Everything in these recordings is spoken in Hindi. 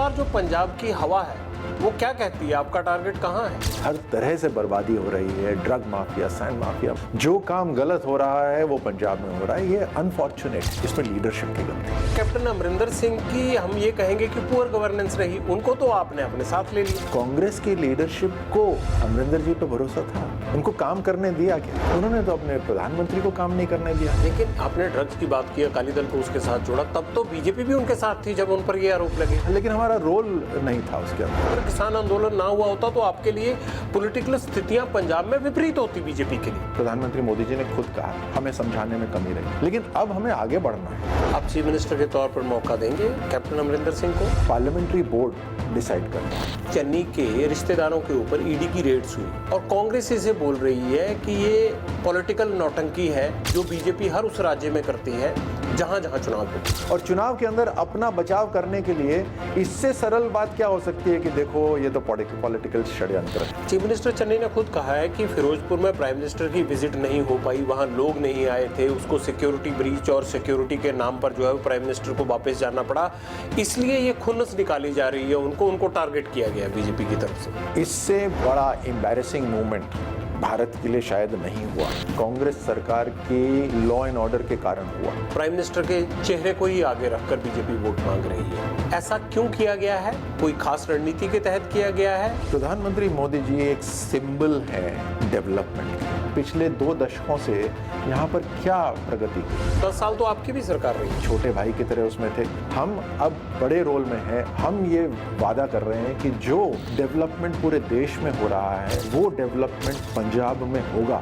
बार जो पंजाब की हवा है वो क्या कहती है, आपका टारगेट कहाँ है? हर तरह से बर्बादी हो रही है, ड्रग माफिया, सैंड माफिया, जो काम गलत हो रहा है वो पंजाब में हो रहा है। ये अनफॉर्चुनेट, इसमें लीडरशिप की गलती है। कैप्टन अमरिंदर सिंह की हम ये कहेंगे कि पुअर गवर्नेंस रही, उनको तो आपने अपने साथ ले लिया। कांग्रेस की लीडरशिप को अमरिंदर जी पे भरोसा था, उनको काम करने दिया क्या? उन्होंने तो अपने प्रधानमंत्री को काम नहीं करने दिया। लेकिन आपने ड्रग्स की बात की, अकाली दल को उसके साथ जोड़ा, तब तो बीजेपी भी उनके साथ थी जब उन पर ये आरोप लगे। लेकिन हमारा रोल नहीं था उसके अंदर। अगर किसान आंदोलन ना हुआ होता तो आपके लिए पॉलिटिकल स्थितियां पंजाब में विपरीत होती बीजेपी के लिए। प्रधानमंत्री मोदी जी ने खुद कहा हमें समझाने में कमी रही, लेकिन अब हमें आगे बढ़ना है। आप चीफ मिनिस्टर के तौर पर मौका देंगे कैप्टन अमरिंदर सिंह को? पार्लियामेंट्री बोर्ड डिसाइड करना है। चन्नी के रिश्तेदारों के ऊपर ईडी की रेड्स हुई और कांग्रेस इसे बोल रही है कि ये पॉलिटिकल नौटंकी है जो बीजेपी हर उस राज्य में करती है जहां जहां चुनाव हो। और चुनाव के अंदर अपना बचाव करने के लिए इससे सरल बात क्या हो सकती है कि देखो ये तो पॉलिटिकल षड्यंत्र है। चीफ मिनिस्टर चन्नी ने खुद कहा है कि फिरोजपुर में प्राइम मिनिस्टर की विजिट नहीं हो पाई, वहां लोग नहीं आए थे, उसको सिक्योरिटी ब्रीच और सिक्योरिटी के नाम पर जो है प्राइम मिनिस्टर को वापस जाना पड़ा, इसलिए ये खुन्नस निकाली जा रही है, उनको टारगेट किया गया बीजेपी की तरफ से। इससे बड़ा एम्बैरेसिंग मूवमेंट भारत के लिए शायद नहीं हुआ, कांग्रेस सरकार की लॉ एंड ऑर्डर के कारण हुआ। प्राइम मिनिस्टर के चेहरे को ही आगे रखकर बीजेपी वोट मांग रही है, ऐसा क्यों किया गया है? कोई खास रणनीति के तहत किया गया है? प्रधानमंत्री मोदी जी एक सिंबल है डेवलपमेंट की। पिछले 2 दशकों से यहाँ पर क्या प्रगति की? 10 साल तो आपकी भी सरकार रही। छोटे भाई की तरह उसमें थे, हम अब बड़े रोल में हैं। हम ये वादा कर रहे हैं कि जो डेवलपमेंट पूरे देश में हो रहा है वो डेवलपमेंट पंजाब में होगा।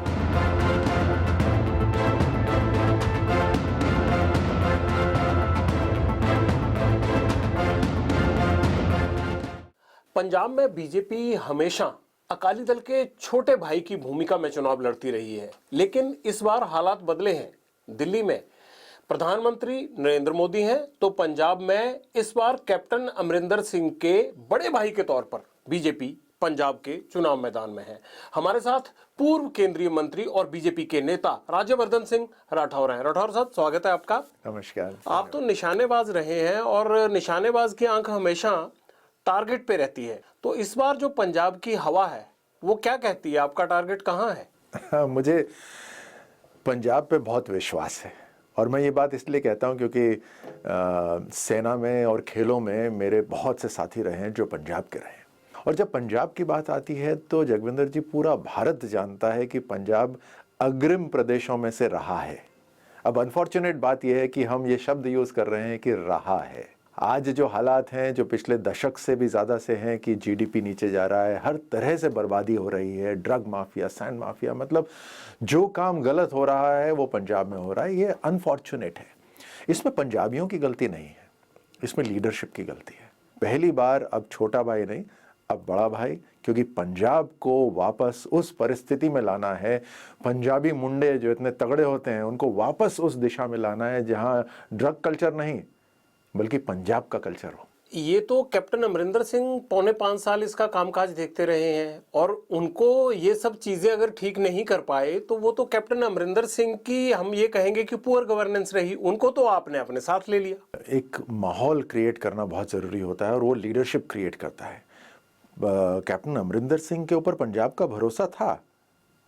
पंजाब में बीजेपी हमेशा अकाली दल के छोटे भाई की भूमिका में चुनाव लड़ती रही है, लेकिन इस बार हालात बदले हैं। दिल्ली में प्रधानमंत्री नरेंद्र मोदी हैं तो पंजाब में इस बार कैप्टन अमरिंदर सिंह के बड़े भाई के तौर पर बीजेपी पंजाब के चुनाव मैदान में है। हमारे साथ पूर्व केंद्रीय मंत्री और बीजेपी के नेता राज्यवर्धन सिंह राठौर हैं। राठौर साहब, स्वागत है आपका। नमस्कार। आप तो निशानेबाज रहे हैं और निशानेबाज की आंख हमेशा टारगेट पे रहती है, तो इस बार जो पंजाब की हवा है वो क्या कहती है, आपका टारगेट कहाँ है? मुझे पंजाब पे बहुत विश्वास है और मैं ये बात इसलिए कहता हूँ क्योंकि सेना में और खेलों में मेरे बहुत से साथी रहे हैं जो पंजाब के रहे हैं। और जब पंजाब की बात आती है तो जगविंदर जी, पूरा भारत जानता है कि पंजाब अग्रिम प्रदेशों में से रहा है। अब अनफॉर्चुनेट बात यह है कि हम ये शब्द यूज़ कर रहे हैं कि रहा है। आज जो हालात हैं, जो पिछले दशक से भी ज़्यादा से हैं कि जीडीपी नीचे जा रहा है, हर तरह से बर्बादी हो रही है, ड्रग माफिया, सैंड माफिया, मतलब जो काम गलत हो रहा है वो पंजाब में हो रहा है। ये अनफॉर्चुनेट है। इसमें पंजाबियों की गलती नहीं है, इसमें लीडरशिप की गलती है। पहली बार अब छोटा भाई नहीं, अब बड़ा भाई, क्योंकि पंजाब को वापस उस परिस्थिति में लाना है। पंजाबी मुंडे जो इतने तगड़े होते हैं उनको वापस उस दिशा में लाना है जहाँ ड्रग कल्चर नहीं बल्कि पंजाब का कल्चर हो। ये तो कैप्टन अमरिंदर सिंह 4.25 साल इसका कामकाज देखते रहे हैं और उनको ये सब चीजें अगर ठीक नहीं कर पाए तो वो तो कैप्टन अमरिंदर सिंह की हम ये कहेंगे कि पुअर गवर्नेंस रही, उनको तो आपने अपने साथ ले लिया। एक माहौल क्रिएट करना बहुत ज़रूरी होता है और वो लीडरशिप क्रिएट करता है। कैप्टन अमरिंदर सिंह के ऊपर पंजाब का भरोसा था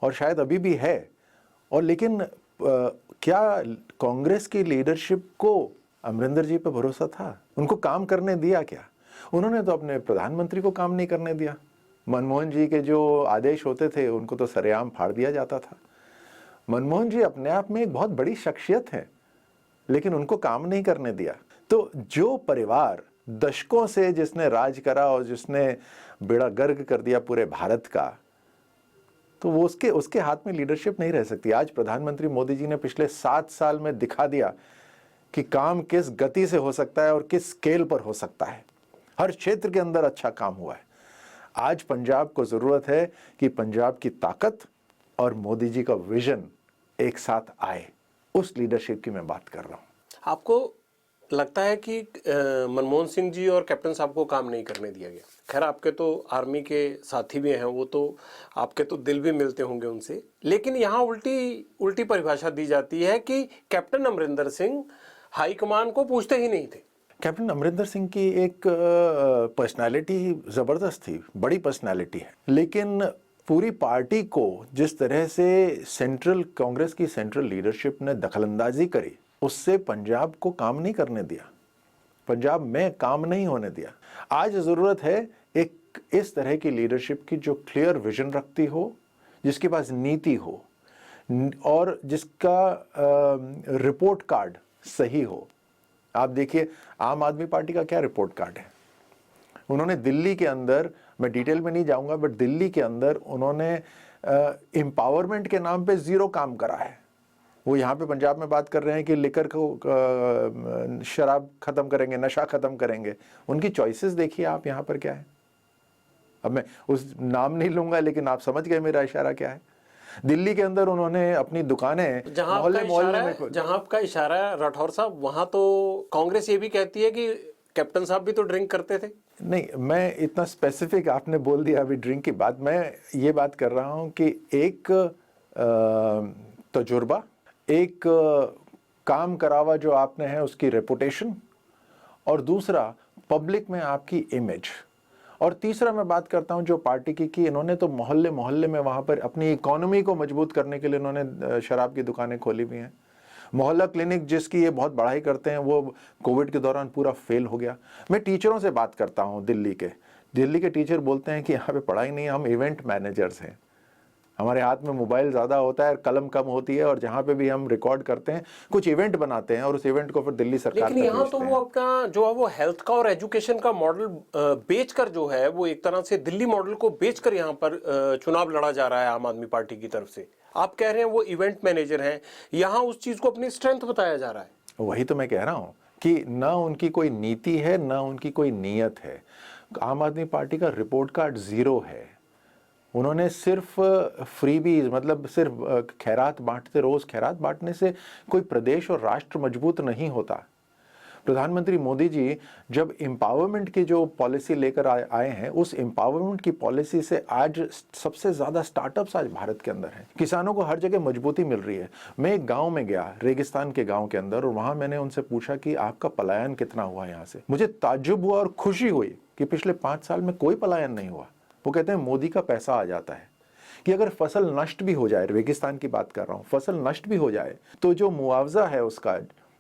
और शायद अभी भी है, और लेकिन क्या कांग्रेस की लीडरशिप को अमरिंदर जी पे भरोसा था? उनको काम करने दिया क्या? उन्होंने तो अपने प्रधानमंत्री को काम नहीं करने दिया। मनमोहन जी के जो आदेश होते थे उनको तो सरेआम फाड़ दिया जाता था। मनमोहन जी अपने आप में एक बहुत बड़ी शख्सियत है, लेकिन उनको काम नहीं करने दिया। तो जो परिवार दशकों से जिसने राज करा और जिसने बेड़ा गर्क कर दिया पूरे भारत का, तो वो उसके हाथ में लीडरशिप नहीं रह सकती। आज प्रधानमंत्री मोदी जी ने पिछले 7 साल में दिखा दिया कि काम किस गति से हो सकता है और किस स्केल पर हो सकता है। हर क्षेत्र के अंदर अच्छा काम हुआ है। आज पंजाब को जरूरत है कि पंजाब की ताकत और मोदी जी का विजन एक साथ आए। उस लीडरशिप की मैं बात कर रहा हूं। आपको लगता है कि मनमोहन सिंह जी और कैप्टन साहब को काम नहीं करने दिया गया? खैर, आपके तो आर्मी के साथी भी हैं, वो तो आपके तो दिल भी मिलते होंगे उनसे, लेकिन यहाँ उल्टी परिभाषा दी जाती है कि कैप्टन अमरिंदर सिंह हाईकमान को पूछते ही नहीं थे। कैप्टन अमरिंदर सिंह की एक पर्सनालिटी ज़बरदस्त थी, बड़ी पर्सनालिटी है, लेकिन पूरी पार्टी को जिस तरह से सेंट्रल कांग्रेस की सेंट्रल लीडरशिप ने दखलंदाजी करी, उससे पंजाब को काम नहीं करने दिया, पंजाब में काम नहीं होने दिया। आज ज़रूरत है एक इस तरह की लीडरशिप की जो क्लियर विजन रखती हो, जिसके पास नीति हो और जिसका रिपोर्ट कार्ड सही हो। आप देखिए आम आदमी पार्टी का क्या रिपोर्ट कार्ड है। उन्होंने दिल्ली के अंदर, मैं डिटेल में नहीं जाऊंगा, बट दिल्ली के अंदर उन्होंने एम्पावरमेंट के नाम पे जीरो काम करा है। वो यहाँ पे पंजाब में बात कर रहे हैं कि लिकर को शराब खत्म करेंगे, नशा खत्म करेंगे। उनकी चॉइसेस देखिए आप यहाँ पर क्या है। अब मैं उस नाम नहीं लूंगा, लेकिन आप समझ गए मेरा इशारा क्या है। दिल्ली के अंदर उन्होंने अपनी दुकानें जहां आपका इशारा है राठौर साहब, वहां तो कांग्रेस ये भी कहती है कि कैप्टन साहब भी तो ड्रिंक करते थे। नहीं, मैं इतना स्पेसिफिक आपने बोल दिया अभी ड्रिंक की बात। मैं ये बात कर रहा हूं कि एक तजुर्बा, एक काम करावा जो आपने है उसकी रेपुटेशन, और दूसरा पब्लिक में आपकी इमेज, और तीसरा मैं बात करता हूं जो पार्टी की कि इन्होंने तो मोहल्ले मोहल्ले में वहां पर अपनी इकोनॉमी को मजबूत करने के लिए इन्होंने शराब की दुकानें खोली हुई हैं। मोहल्ला क्लिनिक जिसकी ये बहुत बड़ाई करते हैं, वो कोविड के दौरान पूरा फेल हो गया। मैं टीचरों से बात करता हूं, दिल्ली के टीचर बोलते हैं कि यहाँ पे पढ़ाई नहीं है, हम इवेंट मैनेजर्स हैं, हमारे हाथ में मोबाइल ज़्यादा होता है, कलम कम होती है, और जहाँ पे भी हम रिकॉर्ड करते हैं कुछ इवेंट बनाते हैं और उस इवेंट को फिर दिल्ली सरकार लेकिन यहाँ तो वो आपका जो है वो हेल्थ का और एजुकेशन का मॉडल बेचकर जो है वो एक तरह से दिल्ली मॉडल को बेचकर यहाँ पर चुनाव लड़ा जा रहा है आम आदमी पार्टी की तरफ से। आप कह रहे हैं वो इवेंट मैनेजर हैं, यहाँ उस चीज को अपनी स्ट्रेंथ बताया जा रहा है। वही तो मैं कह रहा हूँ कि ना उनकी कोई नीति है, ना उनकी कोई नीयत है। आम आदमी पार्टी का रिपोर्ट कार्ड जीरो है। उन्होंने सिर्फ फ्रीबीज, मतलब सिर्फ खैरात बांटते, रोज खैरात बांटने से कोई प्रदेश और राष्ट्र मजबूत नहीं होता। प्रधानमंत्री मोदी जी जब एम्पावरमेंट की जो पॉलिसी लेकर आए हैं, उस एम्पावरमेंट की पॉलिसी से आज सबसे ज़्यादा स्टार्टअप्स आज भारत के अंदर हैं। किसानों को हर जगह मजबूती मिल रही है। मैं एक गांव में गया, रेगिस्तान के गांव के अंदर, और वहां मैंने उनसे पूछा कि आपका पलायन कितना हुआ यहाँ से। मुझे ताज्जुब हुआ और खुशी हुई कि पिछले 5 साल में कोई पलायन नहीं हुआ। वो कहते हैं मोदी का पैसा आ जाता है कि अगर फसल नष्ट भी हो जाए, रेगिस्तान की बात कर रहा हूँ, फसल नष्ट भी हो जाए तो जो मुआवजा है उसका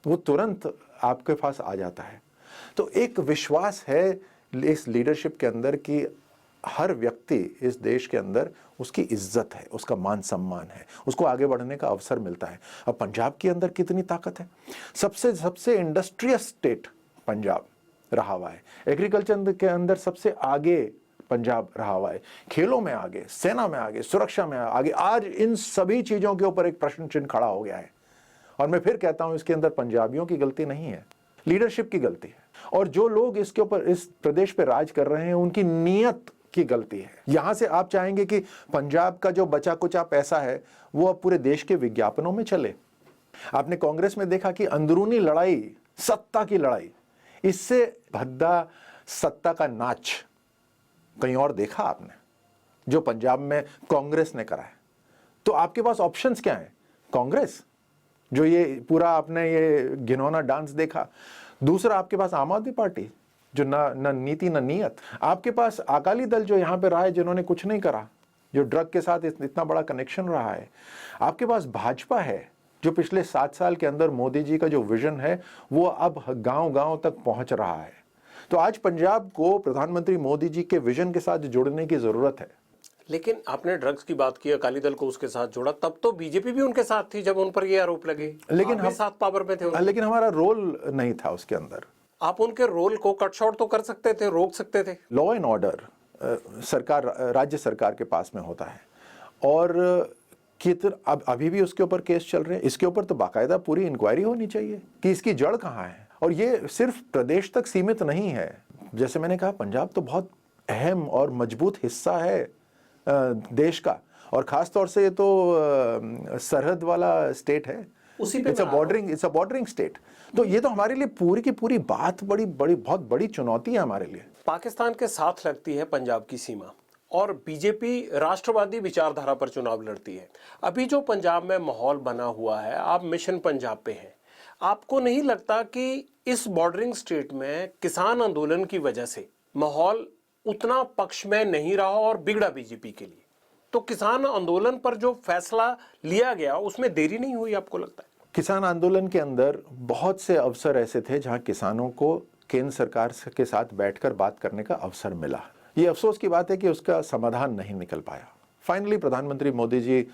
वो तुरंत आपके पास आ जाता है। तो एक विश्वास है इस लीडरशिप के अंदर कि हर व्यक्ति इस देश के अंदर उसकी इज्जत है, उसका मान सम्मान है, उसको आगे बढ़ने का अवसर मिलता है। अब पंजाब के अंदर कितनी ताकत है। सबसे इंडस्ट्रियस स्टेट पंजाब रहा हुआ है। एग्रीकल्चर के अंदर सबसे आगे पंजाब रहा हुआ है। खेलों में आगे, सेना में आगे, सुरक्षा में आगे। आज इन सभी चीजों के ऊपर एक प्रश्न चिन्ह खड़ा हो गया है। और मैं फिर कहता हूं, इसके अंदर पंजाबियों की गलती नहीं है, लीडरशिप की गलती है। और जो लोग इसके ऊपर, इस प्रदेश पे राज कर रहे हैं, उनकी नीयत की गलती है। यहां से आप चाहेंगे कि पंजाब का जो बचा कुचा पैसा है वो अब पूरे देश के विज्ञापनों में चले। आपने कांग्रेस में देखा कि अंदरूनी लड़ाई, सत्ता की लड़ाई, इससे भद्दा सत्ता का नाच कहीं और देखा आपने जो पंजाब में कांग्रेस ने करा है? तो आपके पास ऑप्शंस क्या हैं? कांग्रेस, जो ये पूरा आपने ये घिनौना डांस देखा। दूसरा आपके पास आम आदमी पार्टी, जो ना नीति ना नीयत। आपके पास अकाली दल जो यहाँ पे रहा है, जिन्होंने कुछ नहीं करा, जो ड्रग के साथ इतना बड़ा कनेक्शन रहा है। आपके पास भाजपा है, जो पिछले 7 साल के अंदर मोदी जी का जो विजन है वो अब गांव-गांव तक पहुंच रहा है। तो आज पंजाब को प्रधानमंत्री मोदी जी के विजन के साथ जुड़ने की जरूरत है। लेकिन आपने ड्रग्स की बात की, अकाली दल को उसके साथ जोड़ा, तब तो बीजेपी भी उनके साथ थी जब उन पर ये आरोप लगे। लेकिन हम साथ पावर में थे, लेकिन हमारा रोल नहीं था उसके अंदर। आप उनके रोल को कट शॉर्ट तो कर सकते थे, रोक सकते थे। लॉ एंड ऑर्डर सरकार, राज्य सरकार के पास में होता है, और अब अभी भी उसके ऊपर केस चल रहे हैं। इसके ऊपर तो बाकायदा पूरी इंक्वायरी होनी चाहिए कि इसकी जड़ कहाँ है। और ये सिर्फ प्रदेश तक सीमित नहीं है। जैसे मैंने कहा, पंजाब तो बहुत अहम और मजबूत हिस्सा है देश का, और खास तौर से ये तो सरहद वाला स्टेट है। It's a bordering state. तो ये तो हमारे लिए पूरी की पूरी बात बहुत बड़ी चुनौती है हमारे लिए। पाकिस्तान के साथ लगती है पंजाब की सीमा, और बीजेपी राष्ट्रवादी विचारधारा पर चुनाव लड़ती है। अभी जो पंजाब में माहौल बना हुआ है, आप मिशन पंजाब पे हैं, आपको नहीं लगता कि इस बॉर्डरिंग स्टेट में किसान आंदोलन की वजह से माहौल उतना पक्ष में नहीं रहा और बिगड़ा बीजेपी के लिए? तो किसान आंदोलन पर जो फैसला लिया गया उसमें देरी नहीं हुई आपको लगता है? किसान आंदोलन के अंदर बहुत से अवसर ऐसे थे जहां किसानों को केंद्र सरकार के साथ बैठकर बात करने का अवसर मिला। ये अफसोस की बात है कि उसका समाधान नहीं निकल पाया। फाइनली प्रधानमंत्री मोदी जी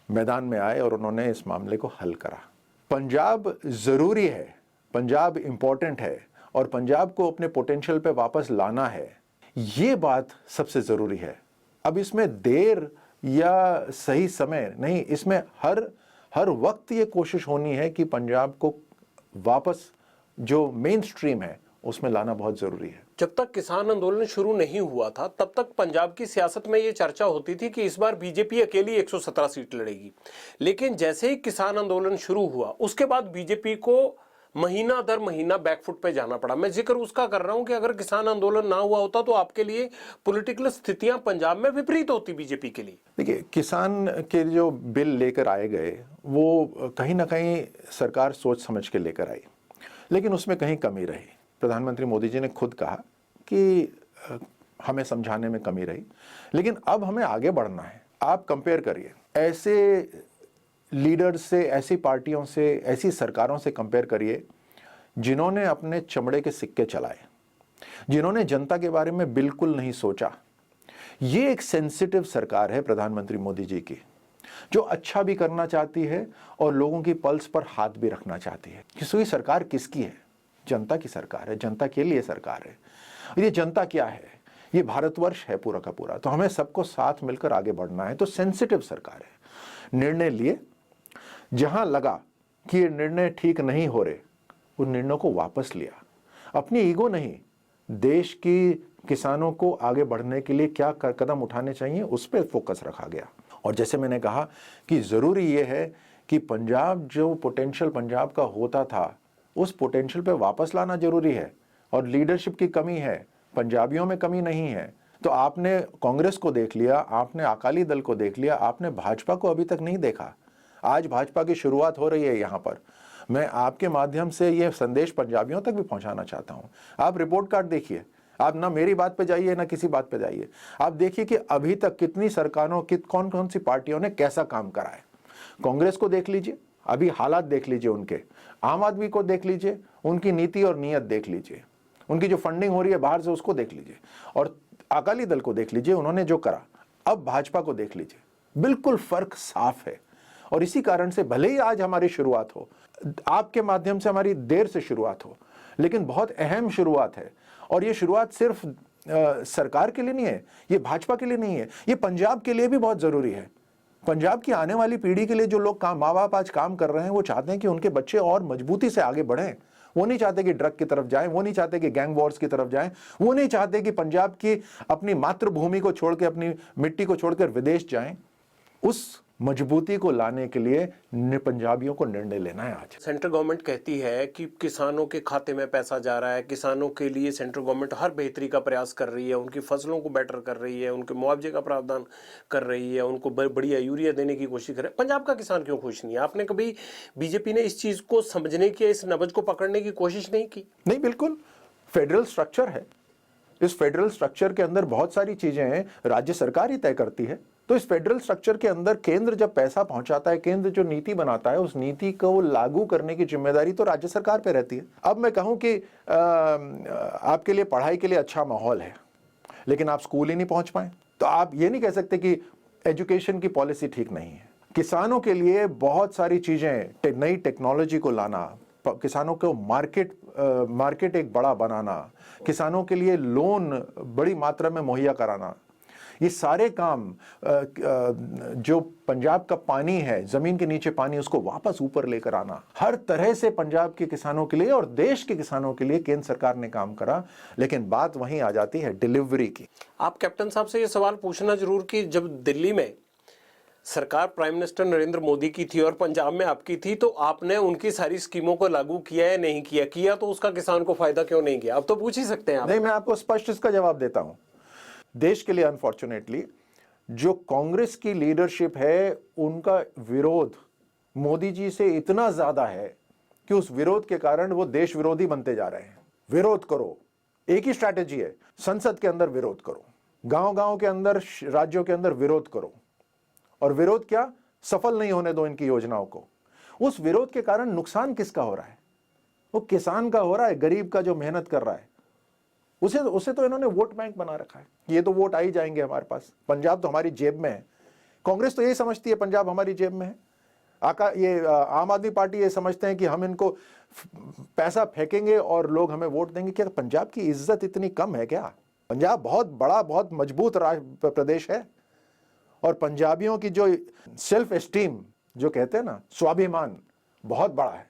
मैदान में आए और उन्होंने इस मामले को हल करा। पंजाब जरूरी है, पंजाब इंपॉर्टेंट है और पंजाब को अपने पोटेंशियल पे वापस लाना है, ये बात सबसे जरूरी है। अब इसमें देर या सही समय नहीं, इसमें हर वक्त ये कोशिश होनी है कि पंजाब को वापस जो मेन स्ट्रीम है उसमें लाना बहुत जरूरी है। जब तक किसान आंदोलन शुरू नहीं हुआ था तब तक पंजाब की सियासत में ये चर्चा होती थी कि इस बार बीजेपी अकेली 117 सीट लड़ेगी। लेकिन जैसे ही किसान आंदोलन शुरू हुआ उसके बाद बीजेपी को महीना दर महीना बैकफुट पे जाना पड़ा। मैं जिक्र उसका कर रहा हूं कि अगर किसान आंदोलन ना हुआ होता तो आपके लिए पॉलिटिकल स्थितियां पंजाब में विपरीत होती बीजेपी के लिए। देखिए, किसान के जो बिल लेकर आए गए वो कहीं ना कहीं सरकार सोच समझ के लेकर आई, लेकिन उसमें कहीं कमी रही। प्रधानमंत्री मोदी जी ने खुद कहा कि हमें समझाने में कमी रही, लेकिन अब हमें आगे बढ़ना है। आप कंपेयर करिए ऐसे लीडर्स से, ऐसी पार्टियों से, ऐसी सरकारों से कंपेयर करिए जिन्होंने अपने चमड़े के सिक्के चलाए, जिन्होंने जनता के बारे में बिल्कुल नहीं सोचा। ये एक सेंसिटिव सरकार है प्रधानमंत्री मोदी जी की, जो अच्छा भी करना चाहती है और लोगों की पल्स पर हाथ भी रखना चाहती है। ये सरकार किसकी है? जनता की सरकार है, जनता के लिए सरकार है। ये जनता क्या है? ये भारतवर्ष है पूरा का पूरा। तो हमें सबको साथ मिलकर आगे बढ़ना है। तो सेंसिटिव सरकार है। निर्णय लिए, जहां लगा कि ये निर्णय ठीक नहीं हो रहे उन निर्णयों को वापस लिया। अपनी ईगो नहीं, देश की किसानों को आगे बढ़ने के लिए क्या कदम उठाने चाहिए उस पर फोकस रखा गया। और जैसे मैंने कहा कि जरूरी ये है कि पंजाब, जो पोटेंशियल पंजाब का होता था, उस पोटेंशियल पे वापस लाना जरूरी है। और लीडरशिप की कमी है, पंजाबियों में कमी नहीं है। तो आपने कांग्रेस को देख लिया, आपने अकाली दल को देख लिया, आपने भाजपा को अभी तक नहीं देखा। आज भाजपा की शुरुआत हो रही है। यहाँ पर मैं आपके माध्यम से ये संदेश पंजाबियों तक भी पहुंचाना चाहता हूं। आप रिपोर्ट कार्ड देखिए, आप ना मेरी बात पे जाइए ना किसी बात पे जाइए। आप देखिए कि अभी तक कितनी सरकारों, कौन कौन सी पार्टियों ने कैसा काम करा है। कांग्रेस को देख लीजिए, अभी हालात देख लीजिए उनके। आम आदमी को देख लीजिए, उनकी नीति और नीयत देख लीजिए। उनकी जो फंडिंग हो रही है बाहर से उसको देख लीजिए। और अकाली दल को देख लीजिए, उन्होंने जो करा। अब भाजपा को देख लीजिए, बिल्कुल फर्क साफ है। और इसी कारण से भले ही आज हमारी शुरुआत हो, आपके माध्यम से हमारी देर से शुरुआत हो, लेकिन बहुत अहम शुरुआत है। और ये शुरुआत सिर्फ सरकार के लिए नहीं है, ये भाजपा के लिए नहीं है, ये पंजाब के लिए भी बहुत जरूरी है। पंजाब की आने वाली पीढ़ी के लिए जो लोग माँ बाप आज काम कर रहे हैं, वो चाहते हैं कि उनके बच्चे और मजबूती से आगे बढ़ें। वो नहीं चाहते कि ड्रग की तरफ जाएं, वो नहीं चाहते कि गैंग वॉर्स की तरफ जाएं, वो नहीं चाहते कि पंजाब की अपनी मातृभूमि को छोड़ के, अपनी मिट्टी को छोड़कर विदेश जाएं। उस मजबूती को लाने के लिए पंजाबियों को निर्णय लेना है आज। सेंट्रल गवर्नमेंट कहती है कि किसानों के खाते में पैसा जा रहा है, किसानों के लिए सेंट्रल गवर्नमेंट हर बेहतरी का प्रयास कर रही है, उनकी फसलों को बेटर कर रही है, उनके मुआवजे का प्रावधान कर रही है, उनको बढ़िया यूरिया देने की कोशिश कर रही है। पंजाब का किसान क्यों खुश नहीं है? आपने कभी बीजेपी ने इस चीज को समझने की, इस नब्ज को पकड़ने की कोशिश नहीं की? नहीं, बिल्कुल फेडरल स्ट्रक्चर है। इस फेडरल स्ट्रक्चर के अंदर बहुत सारी चीजें राज्य सरकार ही तय करती है। तो इस फेडरल स्ट्रक्चर के अंदर केंद्र जब पैसा पहुंचाता है, केंद्र जो नीति बनाता है, उस नीति को लागू करने की जिम्मेदारी तो राज्य सरकार पे रहती है। अब मैं कहूं कि आपके लिए पढ़ाई के लिए अच्छा माहौल है, लेकिन आप स्कूल ही नहीं पहुंच पाए, तो आप ये नहीं कह सकते कि एजुकेशन की पॉलिसी ठीक नहीं है। किसानों के लिए बहुत सारी चीजें, नई टेक्नोलॉजी को लाना, किसानों को मार्केट एक बड़ा बनाना, किसानों के लिए लोन बड़ी मात्रा में मुहैया कराना, ये सारे काम जो पंजाब का पानी है, जमीन के नीचे पानी, उसको वापस ऊपर लेकर आना, हर तरह से पंजाब के किसानों के लिए और देश के किसानों के लिए केंद्र सरकार ने काम करा। लेकिन बात वहीं आ जाती है डिलीवरी की। आप कैप्टन साहब से ये सवाल पूछना जरूर कि जब दिल्ली में सरकार प्राइम मिनिस्टर नरेंद्र मोदी की थी और पंजाब में आपकी थी, तो आपने उनकी सारी स्कीमों को लागू किया या नहीं किया? किया तो उसका किसान को फायदा क्यों नहीं किया? अब तो पूछ ही सकते हैं आप। नहीं, मैं आपको स्पष्ट इसका जवाब देता हूं। देश के लिए अनफॉर्चुनेटली जो कांग्रेस की लीडरशिप है, उनका विरोध मोदी जी से इतना ज्यादा है कि उस विरोध के कारण वो देश विरोधी बनते जा रहे हैं। विरोध करो, एक ही स्ट्रैटेजी है, संसद के अंदर विरोध करो, गांव-गांव के अंदर, राज्यों के अंदर विरोध करो, और विरोध क्या, सफल नहीं होने दो इनकी योजनाओं को। उस विरोध के कारण नुकसान किसका हो रहा है? वो किसान का हो रहा है, गरीब का जो मेहनत कर रहा है। उसे तो इन्होंने वोट बैंक बना रखा है, ये तो वोट आ ही जाएंगे हमारे पास, पंजाब तो हमारी जेब में है। कांग्रेस तो यही समझती है पंजाब हमारी जेब में है। आम आदमी पार्टी ये समझते हैं कि हम इनको पैसा फेंकेंगे और लोग हमें वोट देंगे। क्या पंजाब की इज्जत इतनी कम है क्या? पंजाब बहुत बड़ा, बहुत मजबूत प्रदेश है, और पंजाबियों की जो सेल्फ एस्टीम, जो कहते हैं ना, स्वाभिमान, बहुत बड़ा है।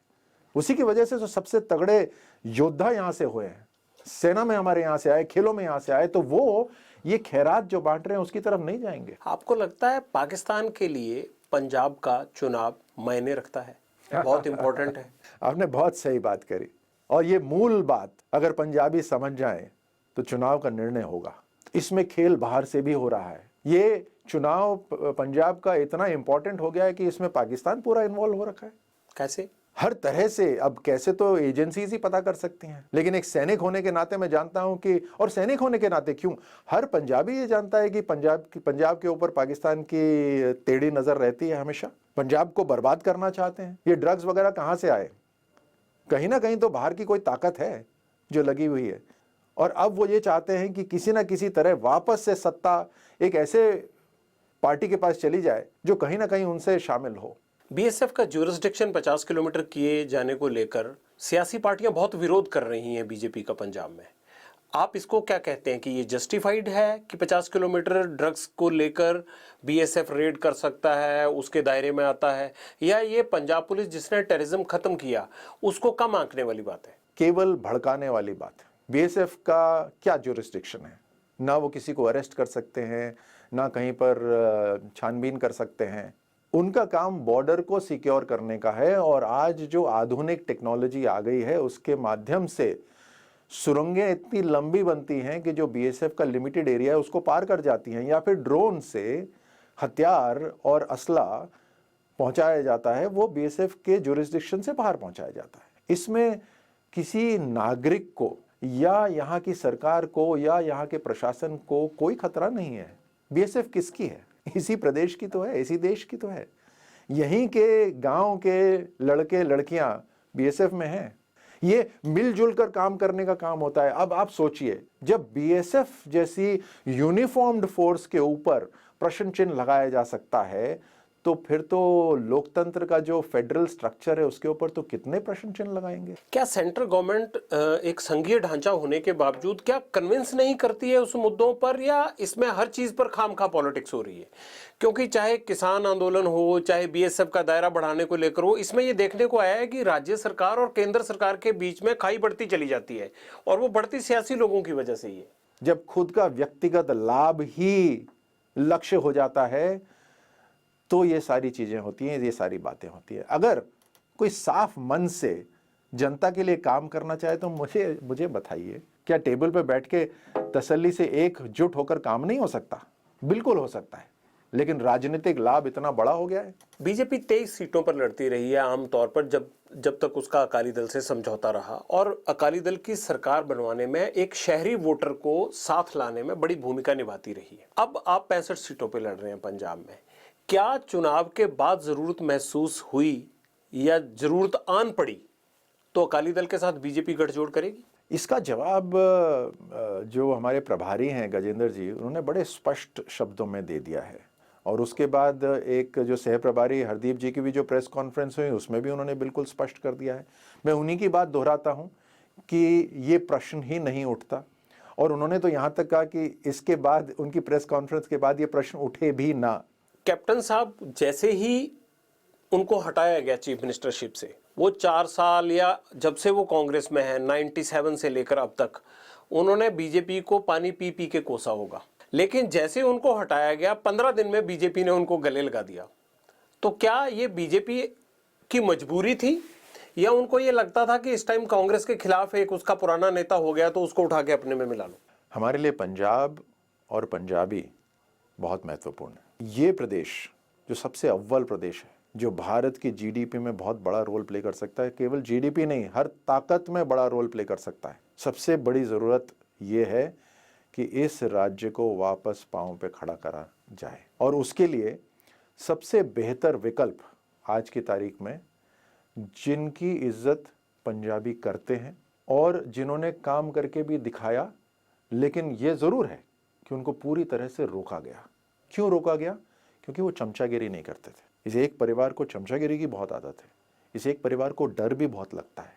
उसी की वजह से जो सबसे तगड़े योद्धा यहां से हुए हैं, सेना में हमारे यहां से आए, खेलों में यहां से आए, तो वो ये खैरात जो बांट रहे हैं उसकी तरफ नहीं जाएंगे। आपको लगता है पाकिस्तान के लिए पंजाब का चुनाव मायने रखता है, बहुत इंपॉर्टेंट है? आपने बहुत सही बात करी, और ये मूल बात अगर पंजाबी समझ जाएं तो चुनाव का निर्णय होगा। इसमें खेल बाहर से भी हो रहा है। ये चुनाव पंजाब का इतना इंपॉर्टेंट हो गया है कि इसमें पाकिस्तान पूरा इन्वॉल्व हो रखा है। कैसे? हर तरह से। अब कैसे तो एजेंसीज ही पता कर सकती हैं, लेकिन एक सैनिक होने के नाते मैं जानता हूं कि, और सैनिक होने के नाते क्यों, हर पंजाबी ये जानता है कि पंजाब के ऊपर पाकिस्तान की टेढ़ी नजर रहती है हमेशा। पंजाब को बर्बाद करना चाहते हैं। ये ड्रग्स वगैरह कहां से आए? कहीं ना कहीं तो बाहर की कोई ताकत है जो लगी हुई है, और अब वो ये चाहते हैं कि किसी ना किसी तरह वापस से सत्ता एक ऐसे पार्टी के पास चली जाए जो कहीं ना कहीं उनसे शामिल हो। बीएसएफ का ज्यूरिसडिक्शन 50 किलोमीटर किए जाने को लेकर सियासी पार्टियां बहुत विरोध कर रही हैं बीजेपी का पंजाब में। आप इसको क्या कहते हैं कि ये जस्टिफाइड है कि 50 किलोमीटर ड्रग्स को लेकर बीएसएफ रेड कर सकता है, उसके दायरे में आता है, या ये पंजाब पुलिस जिसने टेररिज्म खत्म किया उसको कम आंकने वाली बात है? केवल भड़काने वाली बात है। बीएसएफ का क्या ज्यूरिसडिक्शन है? ना वो किसी को अरेस्ट कर सकते हैं, ना कहीं पर छानबीन कर सकते हैं। उनका काम बॉर्डर को सिक्योर करने का है, और आज जो आधुनिक टेक्नोलॉजी आ गई है उसके माध्यम से सुरंगें इतनी लंबी बनती हैं कि जो बीएसएफ का लिमिटेड एरिया है उसको पार कर जाती हैं, या फिर ड्रोन से हथियार और असला पहुंचाया जाता है, वो बीएसएफ के ज्यूरिसडिक्शन से बाहर पहुंचाया जाता है। इसमें किसी नागरिक को या यहाँ की सरकार को या यहाँ के प्रशासन को कोई खतरा नहीं है। बीएसएफ किसकी है? इसी प्रदेश की तो है, इसी देश की तो है। यहीं के गांव के लड़के लड़कियां बीएसएफ में हैं। ये मिलजुल कर काम करने का काम होता है। अब आप सोचिए, जब बीएसएफ जैसी यूनिफॉर्म्ड फोर्स के ऊपर प्रश्न चिन्ह लगाया जा सकता है, तो फिर तो लोकतंत्र का जो फेडरल स्ट्रक्चर है उसके ऊपर तो कितने प्रश्न चिन्ह लगाएंगे। क्या सेंट्रल गवर्नमेंट एक संघीय ढांचा होने के बावजूद क्या कन्विंस नहीं करती है उस मुद्दों पर, या इसमें हर चीज पर खामखा पॉलिटिक्स हो रही है? क्योंकि चाहे किसान आंदोलन हो, चाहे बीएसएफ का दायरा बढ़ाने को लेकर हो, इसमें यह देखने को आया है कि राज्य सरकार और केंद्र सरकार के बीच में खाई बढ़ती चली जाती है, और वो बढ़ती सियासी लोगों की वजह से ही है। जब खुद का व्यक्तिगत लाभ ही लक्ष्य हो जाता है तो ये सारी चीजें होती हैं, ये सारी बातें होती हैं। अगर कोई साफ मन से जनता के लिए काम करना चाहे तो मुझे बताइए, क्या टेबल पे बैठ के तसल्ली से एकजुट होकर काम नहीं हो सकता? बिल्कुल हो सकता है, लेकिन राजनीतिक लाभ इतना बड़ा हो गया है। बीजेपी 23 सीटों पर लड़ती रही है आमतौर पर, जब तक उसका अकाली दल से समझौता रहा, और अकाली दल की सरकार बनवाने में एक शहरी वोटर को साथ लाने में बड़ी भूमिका निभाती रही है। अब आप 65 सीटों पर लड़ रहे हैं पंजाब में। क्या चुनाव के बाद जरूरत महसूस हुई या जरूरत आन पड़ी तो अकाली दल के साथ बीजेपी गठजोड़ करेगी? इसका जवाब जो हमारे प्रभारी हैं गजेंद्र जी, उन्होंने बड़े स्पष्ट शब्दों में दे दिया है, और उसके बाद एक जो सह प्रभारी हरदीप जी की भी जो प्रेस कॉन्फ्रेंस हुई उसमें भी उन्होंने बिल्कुल स्पष्ट कर दिया है। मैं उन्हीं की बात दोहराता हूं कि ये प्रश्न ही नहीं उठता, और उन्होंने तो यहां तक कहा कि इसके बाद, उनकी प्रेस कॉन्फ्रेंस के बाद ये प्रश्न उठे भी ना। कैप्टन साहब जैसे ही उनको हटाया गया चीफ मिनिस्टरशिप से, वो 4 साल या जब से वो कांग्रेस में है 97 से लेकर अब तक, उन्होंने बीजेपी को पानी पी पी के कोसा होगा, लेकिन जैसे उनको हटाया गया 15 दिन में बीजेपी ने उनको गले लगा दिया। तो क्या ये बीजेपी की मजबूरी थी, या उनको ये लगता था कि इस टाइम कांग्रेस के खिलाफ एक उसका पुराना नेता हो गया तो उसको उठा के अपने में मिला लो? हमारे लिए पंजाब और पंजाबी बहुत महत्वपूर्ण है। ये प्रदेश जो सबसे अव्वल प्रदेश है, जो भारत की जीडीपी में बहुत बड़ा रोल प्ले कर सकता है। केवल जीडीपी नहीं, हर ताकत में बड़ा रोल प्ले कर सकता है। सबसे बड़ी ज़रूरत ये है कि इस राज्य को वापस पांव पे खड़ा करा जाए, और उसके लिए सबसे बेहतर विकल्प आज की तारीख में जिनकी इज्जत पंजाबी करते हैं और जिन्होंने काम करके भी दिखाया, लेकिन ये ज़रूर है कि उनको पूरी तरह से रोका गया। क्यों रोका गया? क्योंकि वो चमचागिरी नहीं करते थे। इस एक परिवार को चमचागिरी की बहुत आदत है। इस एक परिवार को डर भी बहुत लगता है।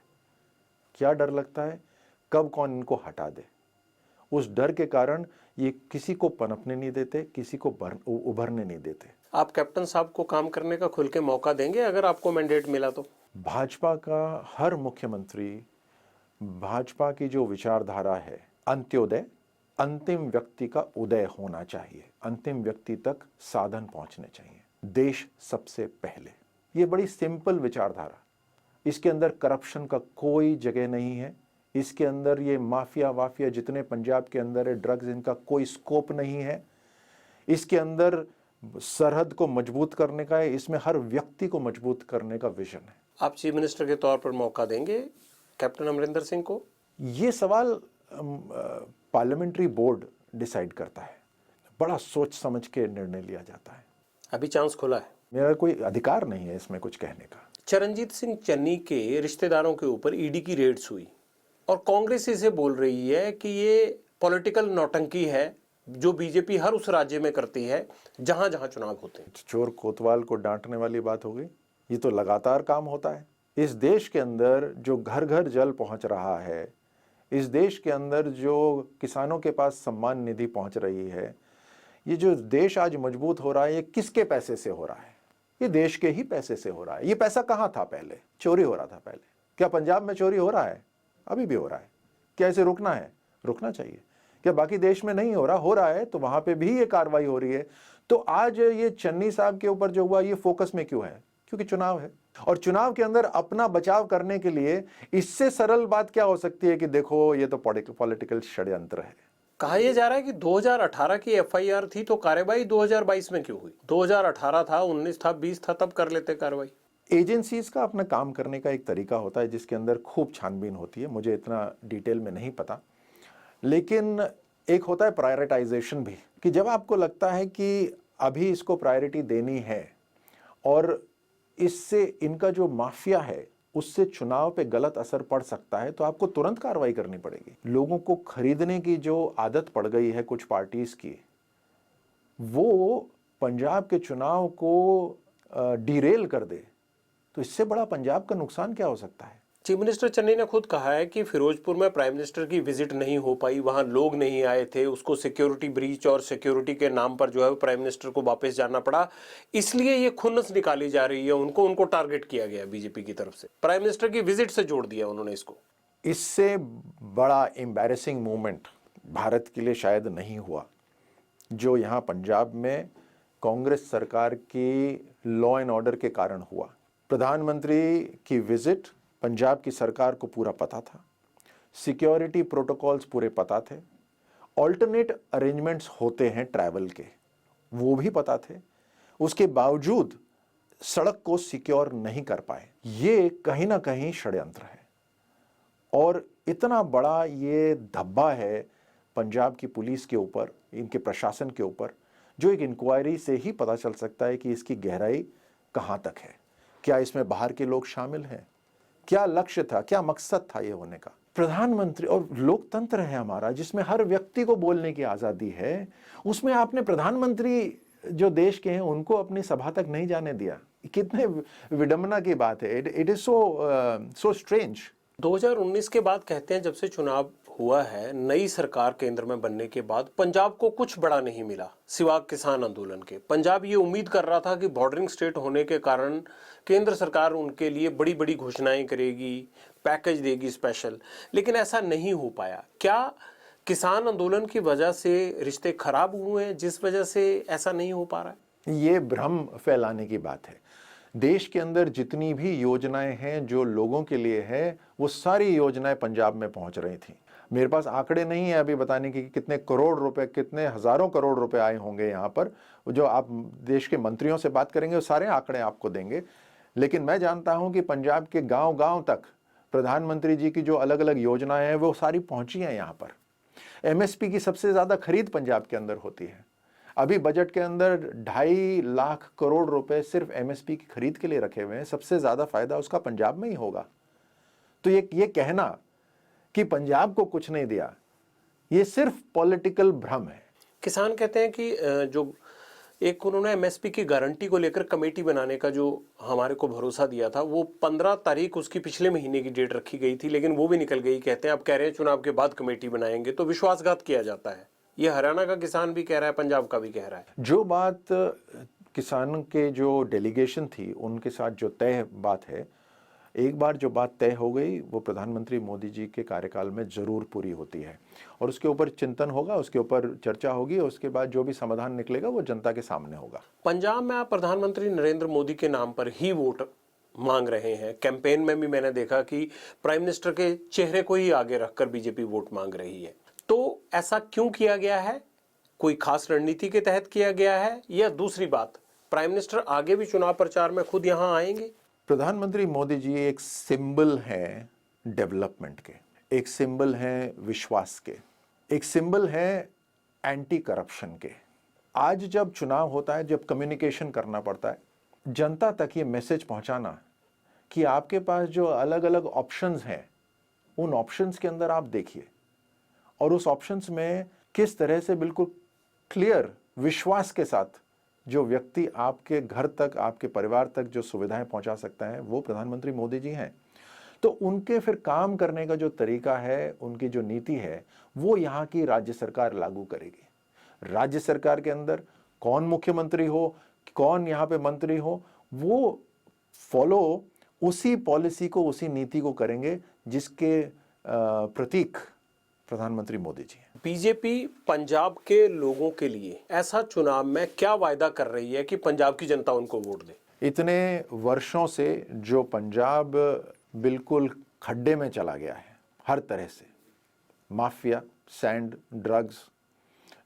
क्या डर लगता है? कब कौन इनको हटा दे। उस डर के कारण ये किसी को पनपने नहीं देते, किसी को उभरने नहीं देते। आप कैप्टन साहब को काम करने का खुल के मौका देंगे अगर आपको मैंडेट मिला तो? भाजपा का हर मुख्यमंत्री, भाजपा की जो विचारधारा है, अंत्योदय, अंतिम व्यक्ति का उदय होना चाहिए, अंतिम व्यक्ति तक साधन पहुंचने चाहिए, देश सबसे पहले। ये बड़ी सिंपल विचारधारा। इसके अंदर करप्शन का कोई जगह नहीं है। इसके अंदर ये माफिया जितने पंजाब के अंदर है, ड्रग्स, इनका कोई स्कोप नहीं है। इसके अंदर सरहद को मजबूत करने का है, इसमें हर व्यक्ति को मजबूत करने का विजन है। आप चीफ मिनिस्टर के तौर पर मौका देंगे कैप्टन अमरिंदर सिंह को? ये सवाल पार्लियामेंट्री बोर्ड डिसाइड करता है। बड़ा सोच समझ के निर्णय लिया जाता है। अभी चांस खुला है। मेरा कोई अधिकार नहीं है इसमें कुछ कहने का। चरणजीत सिंह चन्नी के रिश्तेदारों के ऊपर ईडी की रेड्स हुई और कांग्रेस इसे बोल रही है कि ये पॉलिटिकल नौटंकी है जो बीजेपी हर उस राज्य में करती है जहां जहां चुनाव होते हैं। चोर कोतवाल को डांटने वाली बात हो गई। ये तो लगातार काम होता है। इस देश के अंदर जो घर घर जल पहुंच रहा है, इस देश के अंदर जो किसानों के पास सम्मान निधि पहुंच रही है, ये जो देश आज मजबूत हो रहा है, ये किसके पैसे से हो रहा है? ये देश के ही पैसे से हो रहा है। ये पैसा कहाँ था पहले? चोरी हो रहा था पहले। क्या पंजाब में चोरी हो रहा है? अभी भी हो रहा है। क्या इसे रोकना है? रोकना चाहिए। क्या बाकी देश में नहीं हो रहा? हो रहा है, तो वहां पे भी ये कार्रवाई हो रही है। तो आज ये चन्नी साहब के ऊपर जो हुआ, ये फोकस में क्यों है? क्योंकि चुनाव है, और चुनाव के अंदर अपना बचाव करने के लिए इससे सरल बात क्या हो सकती है कि देखो ये तो पॉलिटिकल षड्यंत्र है। कहा यह जा रहा है कि 2018 की एफआईआर थी तो कार्रवाई 2022 में क्यों हुई? 2018 था, 19 था, 20 था, तब कर लेते कार्रवाई। एजेंसीज का अपना काम करने का एक तरीका होता है जिसके अंदर खूब छानबीन होती है। मुझे इतना डिटेल में नहीं पता, लेकिन एक होता है प्रायोरिटाइजेशन भी, कि जब आपको लगता है कि अभी इसको प्रायोरिटी देनी है और इससे इनका जो माफिया है उससे चुनाव पे गलत असर पड़ सकता है, तो आपको तुरंत कार्रवाई करनी पड़ेगी। लोगों को खरीदने की जो आदत पड़ गई है कुछ पार्टीज की, वो पंजाब के चुनाव को डिरेल कर दे, तो इससे बड़ा पंजाब का नुकसान क्या हो सकता है? चीफ मिनिस्टर चन्नी ने खुद कहा है कि फिरोजपुर में प्राइम मिनिस्टर की विजिट नहीं हो पाई, वहां लोग नहीं आए थे, उसको सिक्योरिटी ब्रीच और सिक्योरिटी के नाम पर जो है प्राइम मिनिस्टर को वापस जाना पड़ा, इसलिए ये खुन्नस निकाली जा रही है। उनको टारगेट किया गया बीजेपी की तरफ से। प्राइम मिनिस्टर की विजिट से जोड़ दिया उन्होंने इसको। इससे बड़ा एम्बैरेसिंग मोमेंट भारत के लिए शायद नहीं हुआ जो यहाँ पंजाब में कांग्रेस सरकार की लॉ एंड ऑर्डर के कारण हुआ। प्रधानमंत्री की विजिट, पंजाब की सरकार को पूरा पता था, सिक्योरिटी प्रोटोकॉल्स पूरे पता थे, ऑल्टरनेट अरेंजमेंट्स होते हैं ट्रैवल के, वो भी पता थे। उसके बावजूद सड़क को सिक्योर नहीं कर पाए। ये कहीं ना कहीं षड्यंत्र है, और इतना बड़ा ये धब्बा है पंजाब की पुलिस के ऊपर, इनके प्रशासन के ऊपर, जो एक इंक्वायरी से ही पता चल सकता है कि इसकी गहराई कहाँ तक है। क्या इसमें बाहर के लोग शामिल हैं? क्या लक्ष्य था, क्या मकसद था ये होने का? प्रधानमंत्री और लोकतंत्र है हमारा जिसमें हर व्यक्ति को बोलने की आज़ादी है, उसमें आपने प्रधानमंत्री जो देश के हैं उनको अपनी सभा तक नहीं जाने दिया। कितने विडंबना की बात है। It is so strange. 2019 के बाद कहते हैं जब से चुनाव हुआ है, नई सरकार केंद्र में बनने के बाद पंजाब को कुछ बड़ा नहीं मिला सिवा किसान आंदोलन के। पंजाब ये उम्मीद कर रहा था कि बॉर्डरिंग स्टेट होने के कारण केंद्र सरकार उनके लिए बड़ी बड़ी घोषणाएं करेगी, पैकेज देगी स्पेशल, लेकिन ऐसा नहीं हो पाया। क्या किसान आंदोलन की वजह से रिश्ते खराब हुए हैं जिस वजह से ऐसा नहीं हो पा रहा है? ये भ्रम फैलाने की बात है। देश के अंदर जितनी भी योजनाएं हैं जो लोगों के लिए है, वो सारी योजनाएं पंजाब में पहुंच रही थी। मेरे पास आंकड़े नहीं है अभी बताने की कि कितने करोड़ रुपए, कितने हजारों करोड़ रुपए आए होंगे यहाँ पर। जो आप देश के मंत्रियों से बात करेंगे वो सारे आंकड़े आपको देंगे। लेकिन मैं जानता हूं कि पंजाब के गांव गांव तक प्रधानमंत्री जी की जो अलग अलग योजनाएं हैं वो सारी पहुंची हैं यहाँ पर। एमएसपी की सबसे ज्यादा खरीद पंजाब के अंदर होती है। अभी बजट के अंदर 2.5 लाख करोड़ रुपए सिर्फ एमएसपी की खरीद के लिए रखे हुए हैं। सबसे ज्यादा फायदा उसका पंजाब में ही होगा। तो ये कहना कि पंजाब को कुछ नहीं दिया, ये सिर्फ पॉलिटिकल भ्रम है। किसान कहते हैं कि जो एक उन्होंने एमएसपी की गारंटी को लेकर कमेटी बनाने का जो हमारे को भरोसा दिया था, वो 15 तारीख उसकी पिछले महीने की डेट रखी गई थी, लेकिन वो भी निकल गई। कहते हैं अब कह रहे हैं चुनाव के बाद कमेटी बनाएंगे, तो विश्वासघात किया जाता है। ये हरियाणा का किसान भी कह रहा है, पंजाब का भी कह रहा है। जो बात किसान के जो डेलीगेशन थी उनके साथ जो तय बात है, एक बार जो बात तय हो गई वो प्रधानमंत्री मोदी जी के कार्यकाल में जरूर पूरी होती है और उसके ऊपर चिंतन होगा, उसके ऊपर चर्चा होगी और उसके बाद जो भी समाधान निकलेगा वो जनता के सामने होगा। पंजाब में आप प्रधानमंत्री नरेंद्र मोदी के नाम पर ही वोट मांग रहे हैं। कैंपेन में भी मैंने देखा कि प्राइम मिनिस्टर के चेहरे को ही आगे रखकर बीजेपी वोट मांग रही है। तो ऐसा क्यों किया गया है? कोई खास रणनीति के तहत किया गया है या दूसरी बात, प्राइम मिनिस्टर आगे भी चुनाव प्रचार में खुद यहां आएंगे? प्रधानमंत्री मोदी जी एक सिंबल है डेवलपमेंट के, एक सिंबल है विश्वास के, एक सिंबल है एंटी करप्शन के। आज जब चुनाव होता है, जब कम्युनिकेशन करना पड़ता है, जनता तक ये मैसेज पहुंचाना कि आपके पास जो अलग अलग ऑप्शंस हैं, उन ऑप्शंस के अंदर आप देखिए और उस ऑप्शंस में किस तरह से बिल्कुल क्लियर विश्वास के साथ जो व्यक्ति आपके घर तक, आपके परिवार तक जो सुविधाएं पहुंचा सकता है, वो प्रधानमंत्री मोदी जी हैं। तो उनके फिर काम करने का जो तरीका है, उनकी जो नीति है, वो यहाँ की राज्य सरकार लागू करेगी। राज्य सरकार के अंदर कौन मुख्यमंत्री हो, कौन यहाँ पे मंत्री हो, वो फॉलो उसी पॉलिसी को, उसी नीति को करेंगे जिसके प्रतीक प्रधानमंत्री मोदी जी हैं। बीजेपी पंजाब के लोगों के लिए ऐसा चुनाव में क्या वायदा कर रही है कि पंजाब की जनता उनको वोट दे? इतने वर्षों से जो पंजाब बिल्कुल खड्डे में चला गया है, हर तरह से mafia, sand, drugs,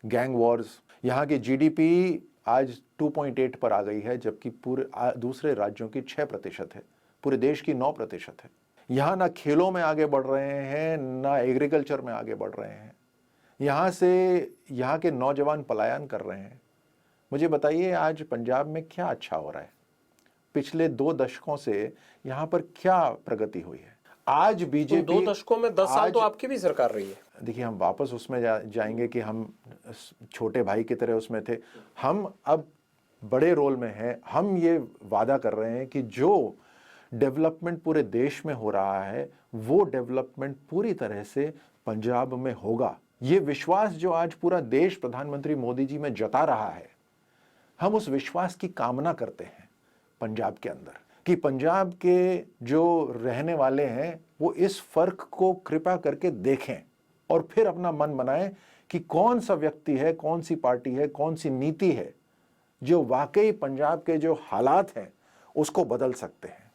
gang Wars, यहाँ की जीडीपी आज 2.8 पर आ गई है, जबकि पूरे दूसरे राज्यों की 6% है, पूरे देश की 9% है। यहाँ ना खेलों में आगे बढ़ रहे हैं, ना एग्रीकल्चर में आगे बढ़ रहे हैं। यहाँ से यहाँ के नौजवान पलायन कर रहे हैं। मुझे बताइए आज पंजाब में क्या अच्छा हो रहा है? पिछले 2 दशकों से यहाँ पर क्या प्रगति हुई है? आज बीजेपी 2 दशकों में 10 साल तो आपकी भी सरकार रही है। देखिए, हम वापस उसमें जाएंगे कि हम छोटे भाई की तरह उसमें थे। हम अब बड़े रोल में हैं। हम ये वादा कर रहे हैं कि जो डेवलपमेंट पूरे देश में हो रहा है, वो डेवलपमेंट पूरी तरह से पंजाब में होगा। ये विश्वास जो आज पूरा देश प्रधानमंत्री मोदी जी में जता रहा है, हम उस विश्वास की कामना करते हैं पंजाब के अंदर, कि पंजाब के जो रहने वाले हैं वो इस फर्क को कृपा करके देखें और फिर अपना मन बनाएं कि कौन सा व्यक्ति है, कौन सी पार्टी है, कौन सी नीति है जो वाकई पंजाब के जो हालात हैं उसको बदल सकते हैं।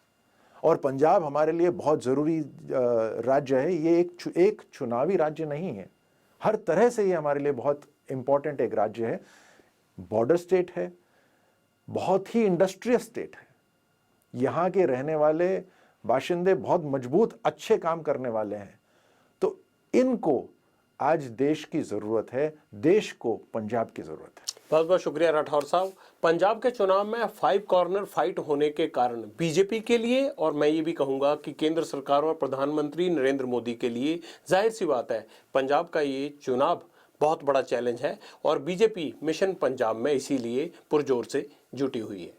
और पंजाब हमारे लिए बहुत ज़रूरी राज्य है। ये एक चुनावी राज्य नहीं है, हर तरह से ये हमारे लिए बहुत इंपॉर्टेंट एक राज्य है। बॉर्डर स्टेट है, बहुत ही इंडस्ट्रियस स्टेट है। यहाँ के रहने वाले बाशिंदे बहुत मजबूत, अच्छे काम करने वाले हैं। तो इनको आज देश की ज़रूरत है, देश को पंजाब की ज़रूरत है। बहुत बहुत शुक्रिया राठौर साहब। पंजाब के चुनाव में 5 कॉर्नर फाइट होने के कारण बीजेपी के लिए, और मैं ये भी कहूंगा कि केंद्र सरकार और प्रधानमंत्री नरेंद्र मोदी के लिए, जाहिर सी बात है, पंजाब का ये चुनाव बहुत बड़ा चैलेंज है और बीजेपी मिशन पंजाब में इसीलिए पुरजोर से जुटी हुई है।